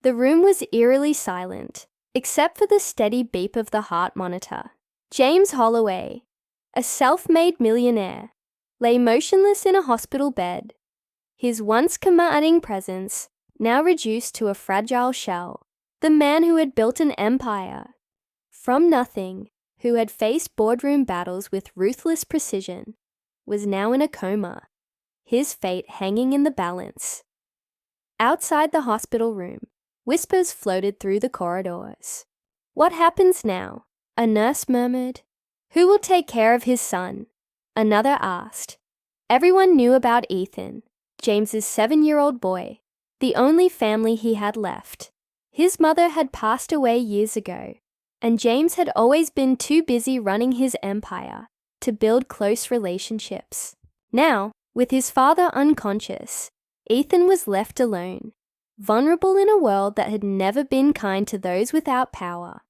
The room was eerily silent, except for the steady beep of the heart monitor. James Holloway, a self-made millionaire, lay motionless in a hospital bed, his once commanding presence now reduced to a fragile shell. The man who had built an empire from nothing, who had faced boardroom battles with ruthless precision, was now in a coma, his fate hanging in the balance. Outside the hospital room, whispers floated through the corridors. "What happens now?" a nurse murmured. "Who will take care of his son?" another asked. Everyone knew about Ethan, James's 7-year-old boy, the only family he had left. His mother had passed away years ago, and James had always been too busy running his empire to build close relationships. Now, with his father unconscious, Ethan was left alone, vulnerable in a world that had never been kind to those without power.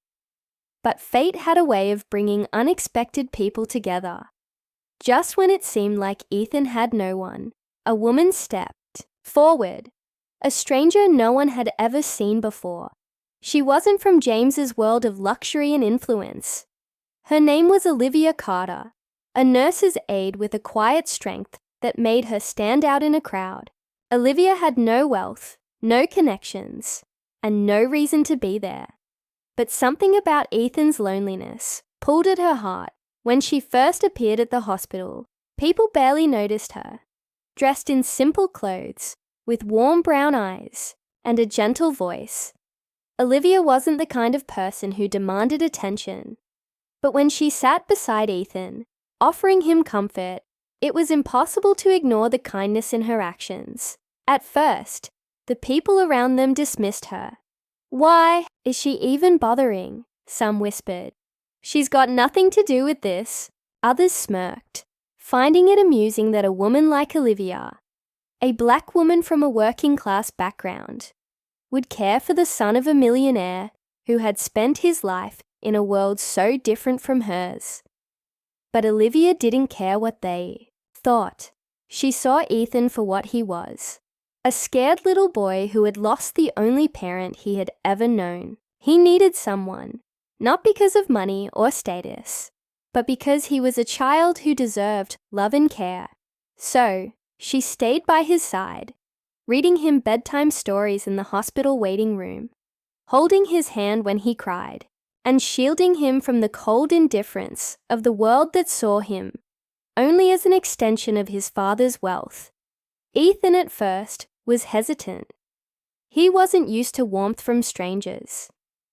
But fate had a way of bringing unexpected people together. Just when it seemed like Ethan had no one, a woman stepped forward, a stranger no one had ever seen before. She wasn't from James's world of luxury and influence. Her name was Olivia Carter, a nurse's aide with a quiet strength that made her stand out in a crowd. Olivia had no wealth, no connections, and no reason to be there. But something about Ethan's loneliness pulled at her heart. When she first appeared at the hospital, people barely noticed her. Dressed in simple clothes, with warm brown eyes and a gentle voice, Olivia wasn't the kind of person who demanded attention. But when she sat beside Ethan, offering him comfort, it was impossible to ignore the kindness in her actions. At first, the people around them dismissed her. "Why is she even bothering?" some whispered. "She's got nothing to do with this." Others smirked, finding it amusing that a woman like Olivia, a black woman from a working-class background, would care for the son of a millionaire who had spent his life in a world so different from hers. But Olivia didn't care what they thought. She saw Ethan for what he was, a scared little boy who had lost the only parent he had ever known. He needed someone, not because of money or status, but because he was a child who deserved love and care. So, she stayed by his side, reading him bedtime stories in the hospital waiting room, holding his hand when he cried, and shielding him from the cold indifference of the world that saw him only as an extension of his father's wealth. Ethan at first was hesitant. He wasn't used to warmth from strangers.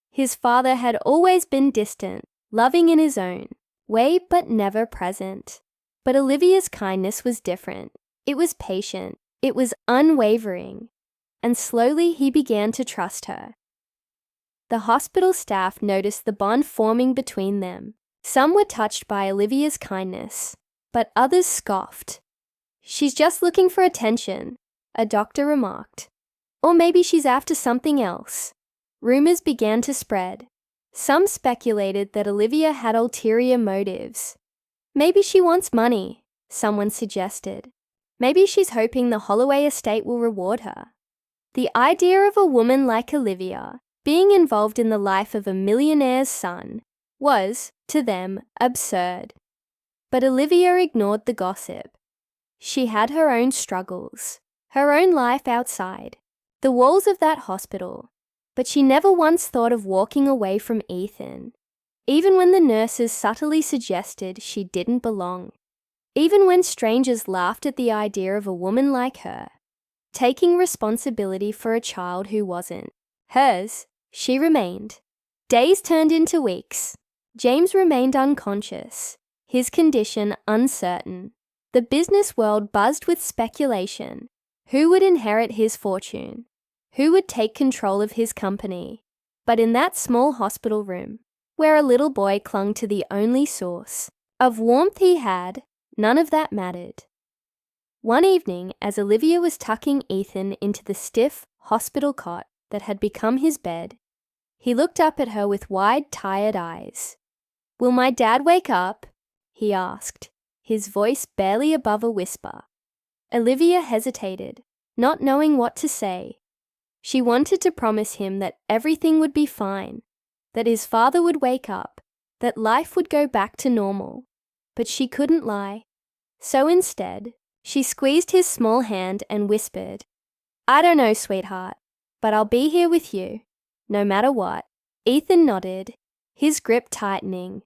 His father had always been distant, loving in his own way but never present. But Olivia's kindness was different. It was patient, it was unwavering, and slowly he began to trust her. The hospital staff noticed the bond forming between them. Some were touched by Olivia's kindness, but others scoffed. "She's just looking for attention," a doctor remarked. "Or maybe she's after something else." Rumors began to spread. Some speculated that Olivia had ulterior motives. "Maybe she wants money," someone suggested. "Maybe she's hoping the Holloway estate will reward her." The idea of a woman like Olivia being involved in the life of a millionaire's son was, to them, absurd. But Olivia ignored the gossip. She had her own struggles, her own life outside the walls of that hospital, but she never once thought of walking away from Ethan, even when the nurses subtly suggested she didn't belong, even when strangers laughed at the idea of a woman like her taking responsibility for a child who wasn't hers. She remained. Days turned into weeks. James remained unconscious, his condition uncertain. The business world buzzed with speculation. Who would inherit his fortune? Who would take control of his company? But in that small hospital room, where a little boy clung to the only source of warmth he had, none of that mattered. One evening, as Olivia was tucking Ethan into the stiff hospital cot that had become his bed, he looked up at her with wide, tired eyes. "Will my dad wake up?" he asked, his voice barely above a whisper. Olivia hesitated, not knowing what to say. She wanted to promise him that everything would be fine, that his father would wake up, that life would go back to normal. But she couldn't lie. So instead, she squeezed his small hand and whispered, "I don't know, sweetheart, but I'll be here with you, no matter what." Ethan nodded, his grip tightening.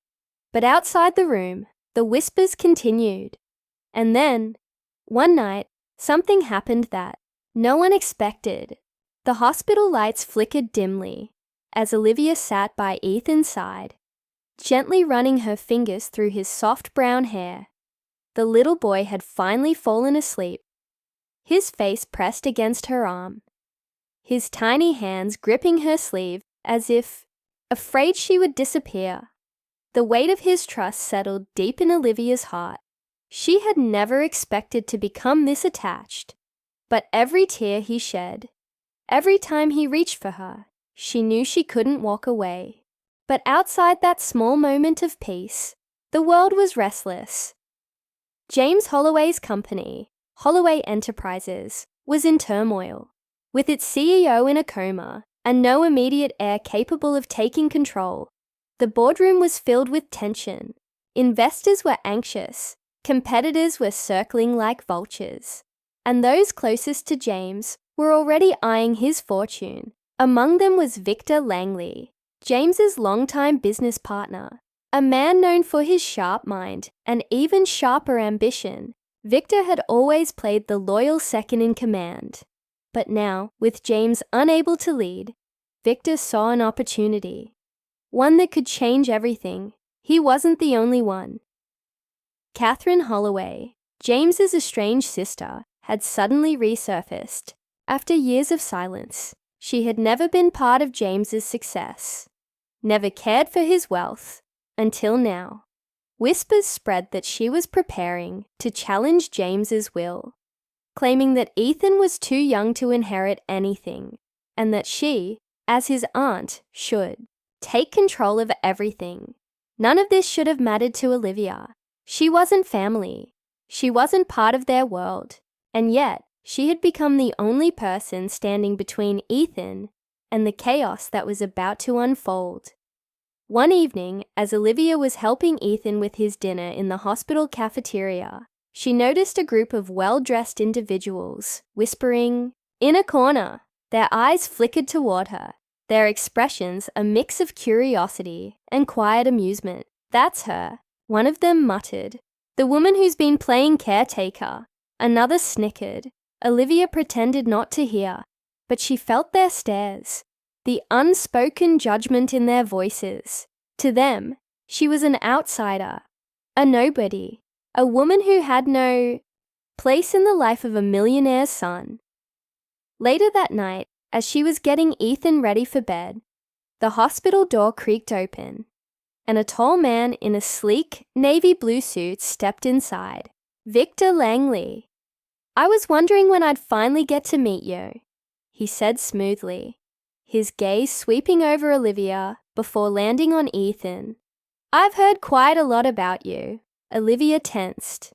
But outside the room, the whispers continued. And then, one night, something happened that no one expected. The hospital lights flickered dimly as Olivia sat by Ethan's side, gently running her fingers through his soft brown hair. The little boy had finally fallen asleep, his face pressed against her arm, his tiny hands gripping her sleeve as if afraid she would disappear. The weight of his trust settled deep in Olivia's heart. She had never expected to become this attached, but every tear he shed, every time he reached for her, she knew she couldn't walk away. But outside that small moment of peace, the world was restless. James Holloway's company, Holloway Enterprises, was in turmoil. With its CEO in a coma and no immediate heir capable of taking control, the boardroom was filled with tension. Investors were anxious, competitors were circling like vultures, and those closest to James were already eyeing his fortune. Among them was Victor Langley, James's longtime business partner, a man known for his sharp mind and even sharper ambition. Victor had always played the loyal second in command. But now, with James unable to lead, Victor saw an opportunity, one that could change everything. He wasn't the only one. Catherine Holloway, James's estranged sister, had suddenly resurfaced. After years of silence, she had never been part of James's success, never cared for his wealth, until now. Whispers spread that she was preparing to challenge James's will, claiming that Ethan was too young to inherit anything, and that she, as his aunt, should take control of everything. None of this should have mattered to Olivia. She wasn't family. She wasn't part of their world. And yet, she had become the only person standing between Ethan and the chaos that was about to unfold. One evening, as Olivia was helping Ethan with his dinner in the hospital cafeteria, she noticed a group of well-dressed individuals whispering in a corner. Their eyes flickered toward her, their expressions a mix of curiosity and quiet amusement. "That's her," one of them muttered. "The woman who's been playing caretaker." Another snickered. Olivia pretended not to hear, but she felt their stares, the unspoken judgment in their voices. To them, she was an outsider, a nobody, a woman who had no place in the life of a millionaire's son. Later that night, as she was getting Ethan ready for bed, the hospital door creaked open, and a tall man in a sleek navy blue suit stepped inside. "Victor Langley. I was wondering when I'd finally get to meet you," he said smoothly, his gaze sweeping over Olivia before landing on Ethan. "I've heard quite a lot about you." Olivia tensed.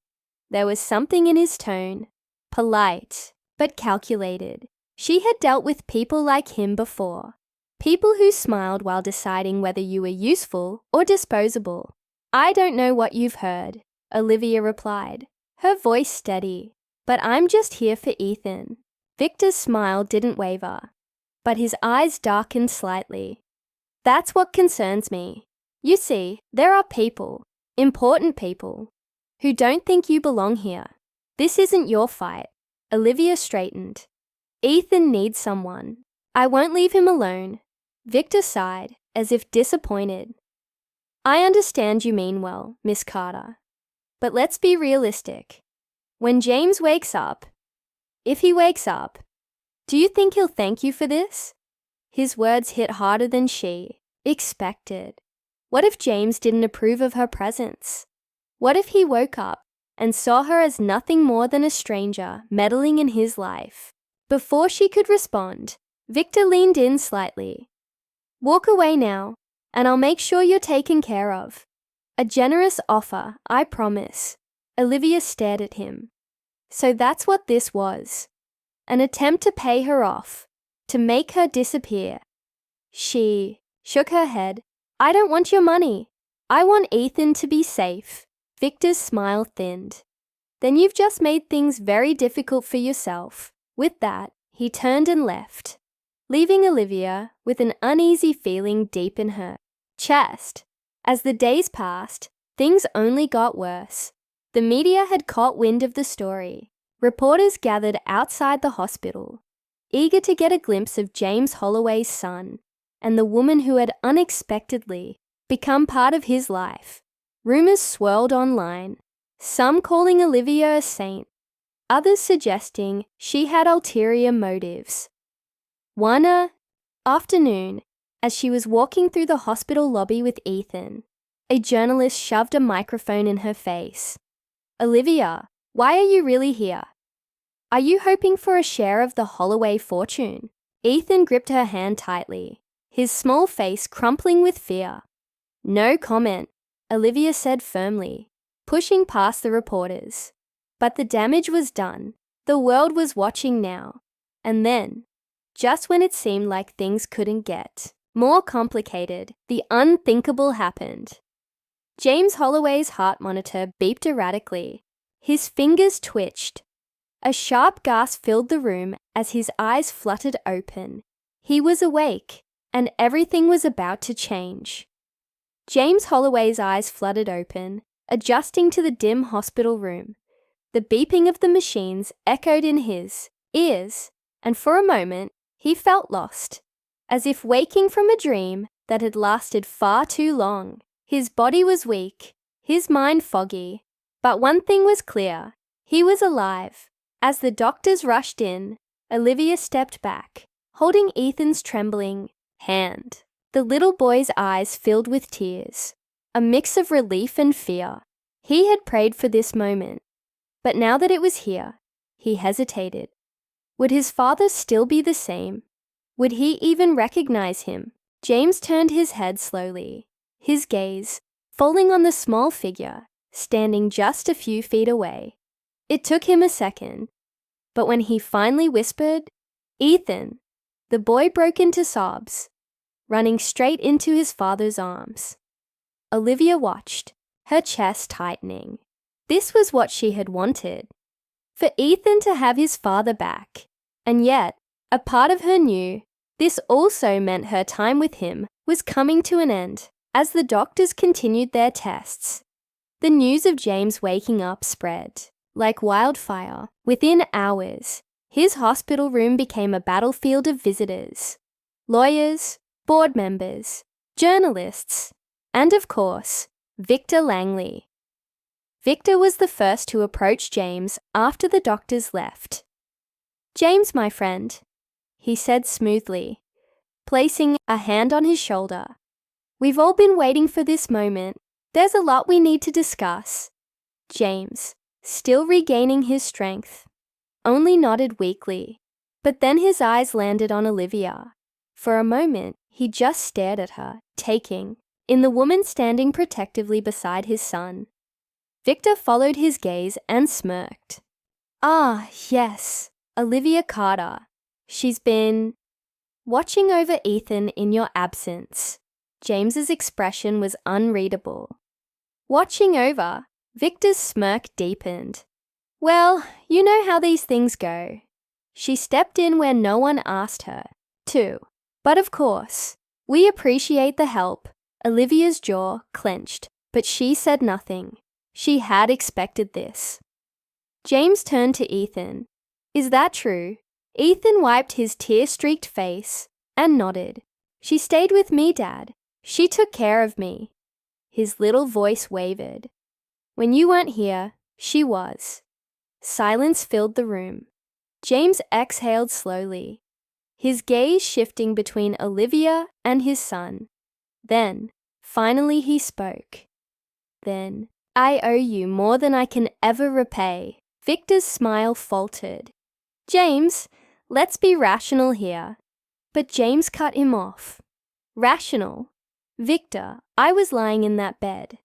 There was something in his tone, polite but calculated. She had dealt with people like him before, people who smiled while deciding whether you were useful or disposable. "I don't know what you've heard," Olivia replied, her voice steady, "but I'm just here for Ethan." Victor's smile didn't waver, but his eyes darkened slightly. "That's what concerns me. You see, there are people, important people, who don't think you belong here. This isn't your fight." Olivia straightened. "Ethan needs someone. I won't leave him alone." Victor sighed, as if disappointed. "I understand you mean well, Miss Carter. But let's be realistic. When James wakes up, if he wakes up, do you think he'll thank you for this?" His words hit harder than she expected. What if James didn't approve of her presence? What if he woke up and saw her as nothing more than a stranger meddling in his life? Before she could respond, Victor leaned in slightly. "Walk away now, and I'll make sure you're taken care of. A generous offer, I promise." Olivia stared at him. So that's what this was. An attempt to pay her off, to make her disappear. She shook her head. I don't want your money. I want Ethan to be safe. Victor's smile thinned. Then you've just made things very difficult for yourself. With that, he turned and left, leaving Olivia with an uneasy feeling deep in her chest. As the days passed, things only got worse. The media had caught wind of the story. Reporters gathered outside the hospital, eager to get a glimpse of James Holloway's son and the woman who had unexpectedly become part of his life. Rumors swirled online, some calling Olivia a saint, others suggesting she had ulterior motives. One afternoon, as she was walking through the hospital lobby with Ethan, a journalist shoved a microphone in her face. Olivia, why are you really here? Are you hoping for a share of the Holloway fortune? Ethan gripped her hand tightly, his small face crumpling with fear. No comment, Olivia said firmly, pushing past the reporters. But the damage was done. The world was watching now. And then, just when it seemed like things couldn't get more complicated, the unthinkable happened. James Holloway's heart monitor beeped erratically. His fingers twitched. A sharp gasp filled the room as his eyes fluttered open. He was awake, and everything was about to change. James Holloway's eyes fluttered open, adjusting to the dim hospital room. The beeping of the machines echoed in his ears, and for a moment, he felt lost, as if waking from a dream that had lasted far too long. His body was weak, his mind foggy, but one thing was clear: he was alive. As the doctors rushed in, Olivia stepped back, holding Ethan's trembling hand. The little boy's eyes filled with tears, a mix of relief and fear. He had prayed for this moment, but now that it was here, he hesitated. Would his father still be the same? Would he even recognize him? James turned his head slowly, his gaze falling on the small figure standing just a few feet away. It took him a second, but when he finally whispered, "Ethan," the boy broke into sobs, running straight into his father's arms. Olivia watched, her chest tightening. This was what she had wanted, for Ethan to have his father back. And yet, a part of her knew this also meant her time with him was coming to an end. As the doctors continued their tests, the news of James waking up spread like wildfire. Within hours, his hospital room became a battlefield of visitors, lawyers, board members, journalists, and of course, Victor Langley. Victor was the first to approach James after the doctors left. "James, my friend," he said smoothly, placing a hand on his shoulder. "We've all been waiting for this moment. There's a lot we need to discuss." James, still regaining his strength, only nodded weakly, but then his eyes landed on Olivia. For a moment, he just stared at her, taking in the woman standing protectively beside his son. Victor followed his gaze and smirked. "Ah, yes, Olivia Carter. She's been watching over Ethan in your absence." James's expression was unreadable. "Watching over?" Victor's smirk deepened. "Well, you know how these things go. She stepped in where no one asked her to. But of course, we appreciate the help." Olivia's jaw clenched, but she said nothing. She had expected this. James turned to Ethan. "Is that true?" Ethan wiped his tear-streaked face and nodded. "She stayed with me, Dad. She took care of me." His little voice wavered. "When you weren't here, she was." Silence filled the room. James exhaled slowly, his gaze shifting between Olivia and his son. Then, finally he spoke. "Then, I owe you more than I can ever repay." Victor's smile faltered. "James, let's be rational here." But James cut him off. "Rational? Victor, I was lying in that bed,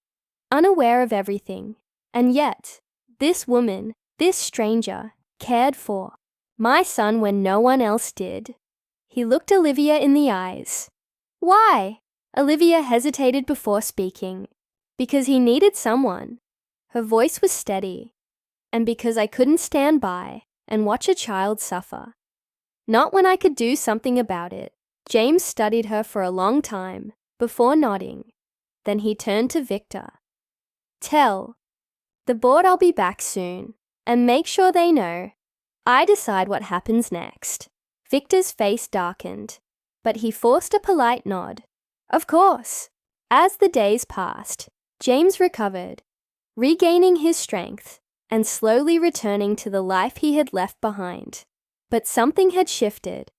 unaware of everything, and yet, this woman, this stranger, cared for my son when no one else did." He looked Olivia in the eyes. Why? Olivia hesitated before speaking. Because he needed someone. Her voice was steady. And because I couldn't stand by and watch a child suffer. Not when I could do something about it. James studied her for a long time, before nodding. Then he turned to Victor. Tell the board I'll be back soon, and make sure they know. I decide what happens next. Victor's face darkened, but he forced a polite nod. Of course. As the days passed, James recovered, regaining his strength and slowly returning to the life he had left behind. But something had shifted.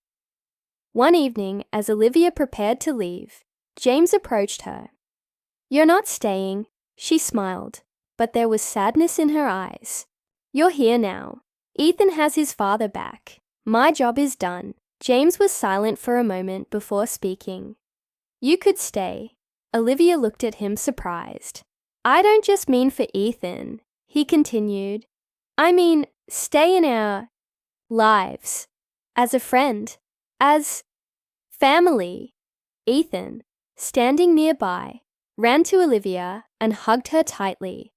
One evening, as Olivia prepared to leave, James approached her. You're not staying, she smiled, but there was sadness in her eyes. You're here now. Ethan has his father back. My job is done. James was silent for a moment before speaking. You could stay. Olivia looked at him surprised. I don't just mean for Ethan, he continued. I mean, stay in our lives. As a friend. As family. Ethan, standing nearby, ran to Olivia and hugged her tightly.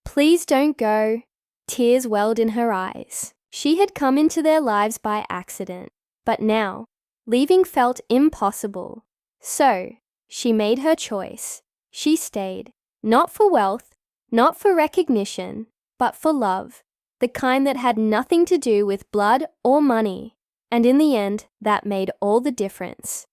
Please don't go. Tears welled in her eyes. She had come into their lives by accident, but now, leaving felt impossible. So, she made her choice. She stayed, not for wealth, not for recognition, but for love, the kind that had nothing to do with blood or money. And in the end, that made all the difference.